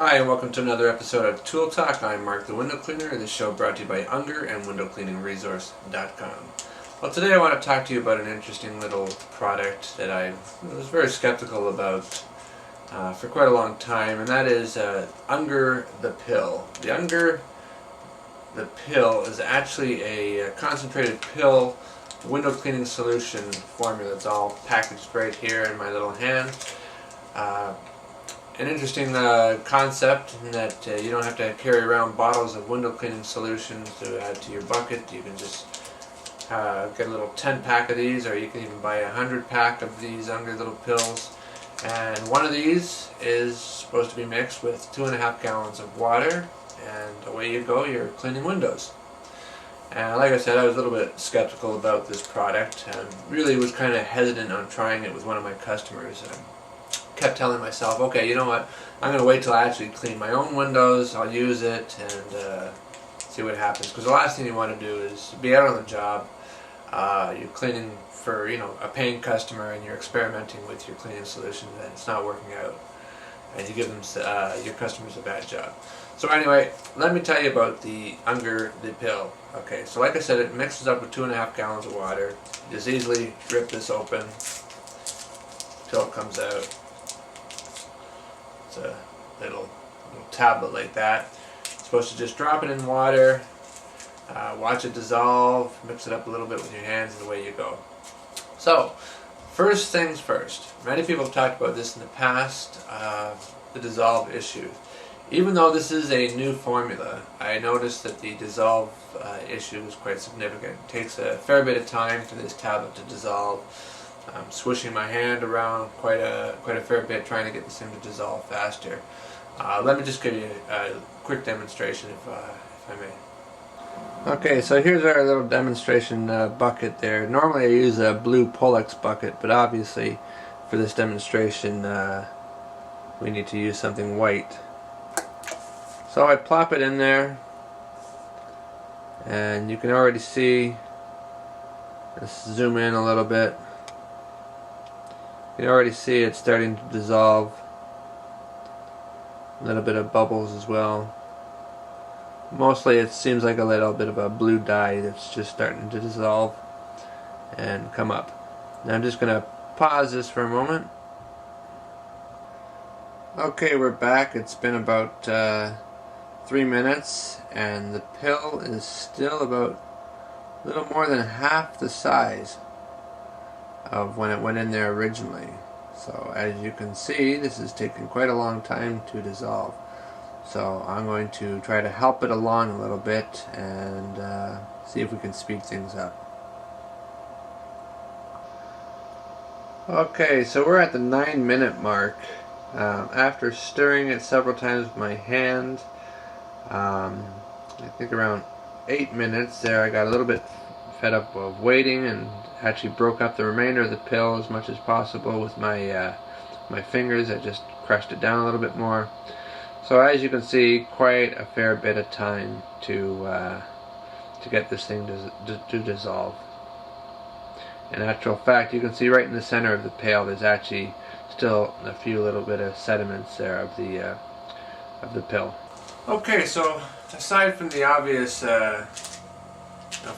Hi, and welcome to another episode of Tool Talk. I'm Mark the Window Cleaner, this show brought to you by Unger and WindowCleaningResource.com. Well, today I want to talk to you about an interesting little product that I was very skeptical about for quite a long time, and that is Unger the Pill. The Unger the Pill is actually a concentrated pill window cleaning solution formula. It's all packaged right here in my little hand. An interesting concept in that you don't have to carry around bottles of window cleaning solutions to add to your bucket. You can just get a little 10-pack of these, or you can even buy a 100-pack of these Unger little pills. And one of these is supposed to be mixed with 2.5 gallons of water, and away you go, you're cleaning windows. And like I said, I was a little bit skeptical about this product and really was kind of hesitant on trying it with one of my customers. Kept telling myself, okay, you know what, I'm going to wait till I actually clean my own windows, I'll use it and see what happens, because the last thing you want to do is be out on the job, you're cleaning for a paying customer and you're experimenting with your cleaning solution and it's not working out and you give them your customers a bad job. So anyway, let me tell you about the Unger the Pill. Okay, so like I said, it mixes up with 2.5 gallons of water. You just easily rip this open, pill comes out. It's a little tablet like that. You're supposed to just drop it in water, watch it dissolve, mix it up a little bit with your hands, and away you go. So, first things first. Many people have talked about this in the past, the dissolve issue. Even though this is a new formula, I noticed that the dissolve issue is quite significant. It takes a fair bit of time for this tablet to dissolve. I'm swishing my hand around quite a fair bit trying to get this thing to dissolve faster. Let me just give you a quick demonstration if I may. Okay, so here's our little demonstration bucket there. Normally I use a blue Polex bucket, but obviously for this demonstration we need to use something white. So I plop it in there and you can already see, let's zoom in a little bit. You can already see it's starting to dissolve. A little bit of bubbles as well. Mostly it seems like a little bit of a blue dye that's just starting to dissolve and come up. Now I'm just going to pause this for a moment. Okay, we're back. It's been about 3 minutes and the pill is still about a little more than half the size of when it went in there originally. So as you can see, this is taking quite a long time to dissolve. So I'm going to try to help it along a little bit and see if we can speed things up. Okay, so we're at the 9-minute mark. After stirring it several times with my hand, I think around 8 minutes there, I got a little bit fed up of waiting and actually broke up the remainder of the pill as much as possible with my my fingers. I just crushed it down a little bit more. So as you can see, quite a fair bit of time to get this thing to dissolve. In actual fact, you can see right in the center of the pail there's actually still a few little bit of sediments there of the pill. Okay, so aside from the obvious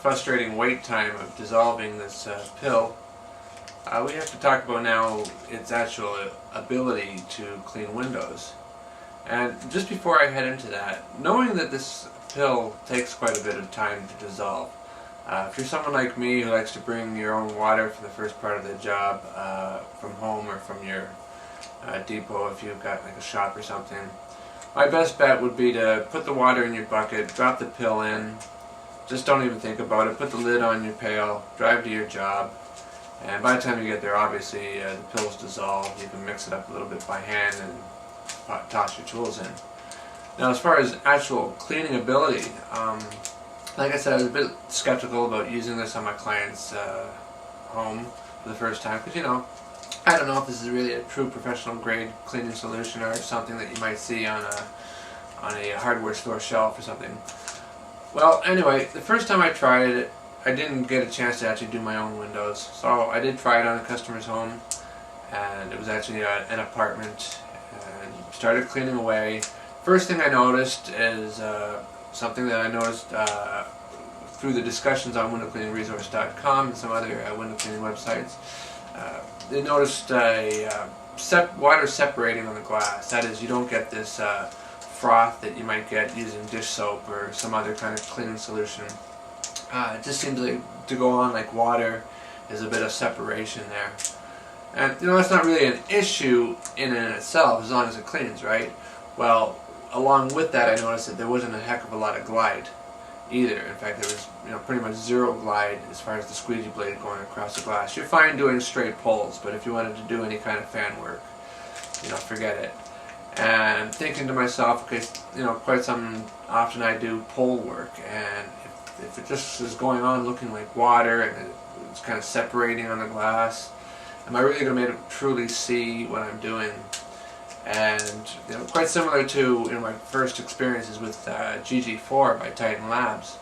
frustrating wait time of dissolving this pill, we have to talk about now its actual ability to clean windows. And just before I head into that, knowing that this pill takes quite a bit of time to dissolve, if you're someone like me who likes to bring your own water for the first part of the job from home or from your depot, if you've got like a shop or something, my best bet would be to put the water in your bucket, drop the pill in, just don't even think about it, put the lid on your pail, drive to your job, and by the time you get there, obviously the pill's dissolved. You can mix it up a little bit by hand and toss your tools in. Now as far as actual cleaning ability, like I said, I was a bit skeptical about using this on my client's home for the first time, because I don't know if this is really a true professional grade cleaning solution or something that you might see on a hardware store shelf or something. Well, anyway, the first time I tried it, I didn't get a chance to actually do my own windows. So I did try it on a customer's home, and it was actually an apartment, and started cleaning away. First thing I noticed is something that I noticed through the discussions on windowcleaningresource.com and some other window cleaning websites. They noticed water separating on the glass. That is, you don't get this froth that you might get using dish soap or some other kind of cleaning solution. It just seems to go on like water. There's a bit of separation there. And it's not really an issue in and itself as long as it cleans, right? Well, along with that, I noticed that there wasn't a heck of a lot of glide either. In fact, there was pretty much zero glide as far as the squeegee blade going across the glass. You're fine doing straight pulls, but if you wanted to do any kind of fan work, forget it. And thinking to myself, okay, quite often I do pull work, and if it just is going on looking like water and it's kind of separating on the glass, am I really going to be able to truly see what I'm doing? And quite similar to my first experiences with GG4 by Titan Labs.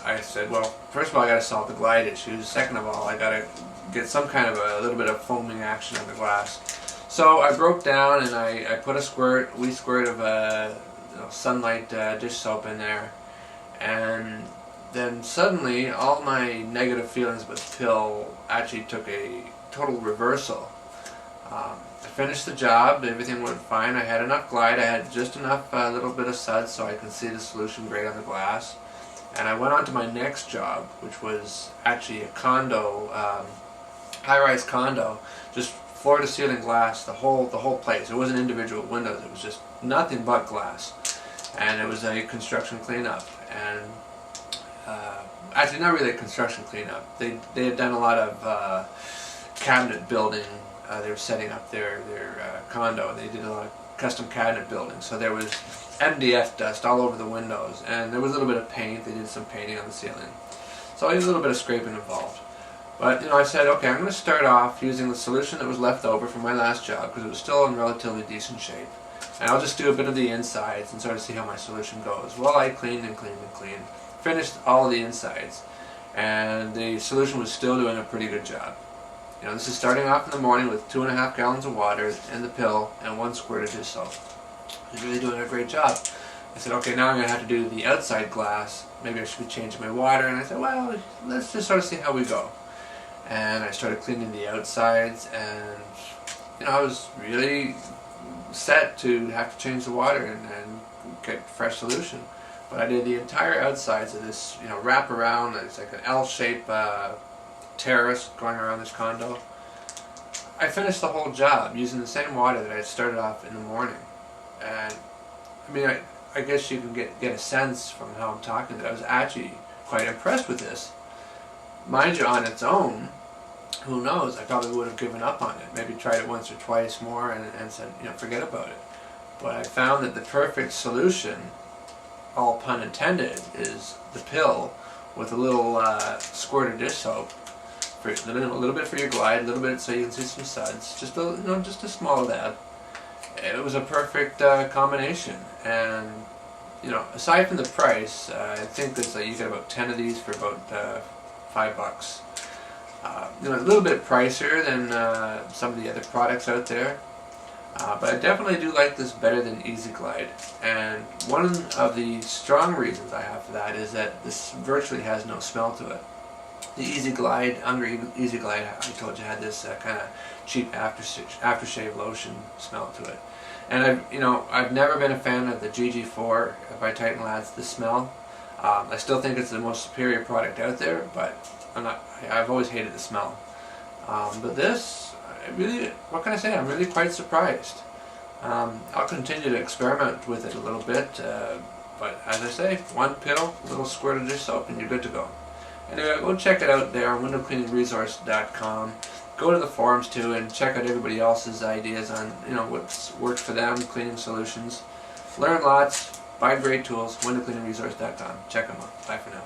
I said, well, first of all, I got to solve the glide issues. Second of all, I got to get some kind of a little bit of foaming action on the glass. So I broke down and I put a wee squirt of sunlight dish soap in there, and then suddenly all my negative feelings about the pill actually took a total reversal. I finished the job, everything went fine, I had enough glide, I had just enough little bit of suds so I could see the solution great on the glass. And I went on to my next job, which was actually a condo, high-rise condo, just floor-to-ceiling glass, the whole place. It wasn't individual windows, it was just nothing but glass. And it was a construction cleanup. And actually not really a construction cleanup. They had done a lot of cabinet building. They were setting up their condo, and they did a lot of custom cabinet building. So there was MDF dust all over the windows, and there was a little bit of paint. They did some painting on the ceiling. So there was a little bit of scraping involved. But I said, okay, I'm going to start off using the solution that was left over from my last job because it was still in relatively decent shape. And I'll just do a bit of the insides and sort of see how my solution goes. Well, I cleaned and cleaned and cleaned. Finished all the insides, and the solution was still doing a pretty good job. This is starting off in the morning with 2.5 gallons of water and the pill and 1 squirt of dish soap. It's really doing a great job. I said, okay, now I'm going to have to do the outside glass. Maybe I should be changing my water. And I said, well, let's just sort of see how we go. And I started cleaning the outsides, and I was really set to have to change the water and get fresh solution. But I did the entire outsides of this, wrap around. It's like an L-shaped terrace going around this condo. I finished the whole job using the same water that I had started off in the morning. And I guess you can get a sense from how I'm talking that I was actually quite impressed with this. Mind you, on its own, who knows, I probably would have given up on it. Maybe tried it once or twice more and said, forget about it. But I found that the perfect solution, all pun intended, is the pill with a little squirt of dish soap. A little bit for your glide, a little bit so you can see some suds, just a small dab. It was a perfect combination, and aside from the price, I think that you get about 10 of these for about $5. A little bit pricier than some of the other products out there, but I definitely do like this better than Easy Glide. And one of the strong reasons I have for that is that this virtually has no smell to it. The Easy Glide, Unger Easy Glide, I told you, had this kind of cheap aftershave lotion smell to it. And I've never been a fan of the GG4 by Titan Labs, the smell. I still think it's the most superior product out there, but I've always hated the smell. But this, what can I say? I'm really quite surprised. I'll continue to experiment with it a little bit, but as I say, 1 pill, a little squirt of dish soap, and you're good to go. Anyway, go check it out there on windowcleaningresource.com. Go to the forums too and check out everybody else's ideas on what's worked for them, cleaning solutions. Learn lots, buy great tools, windowcleaningresource.com. Check them out. Bye for now.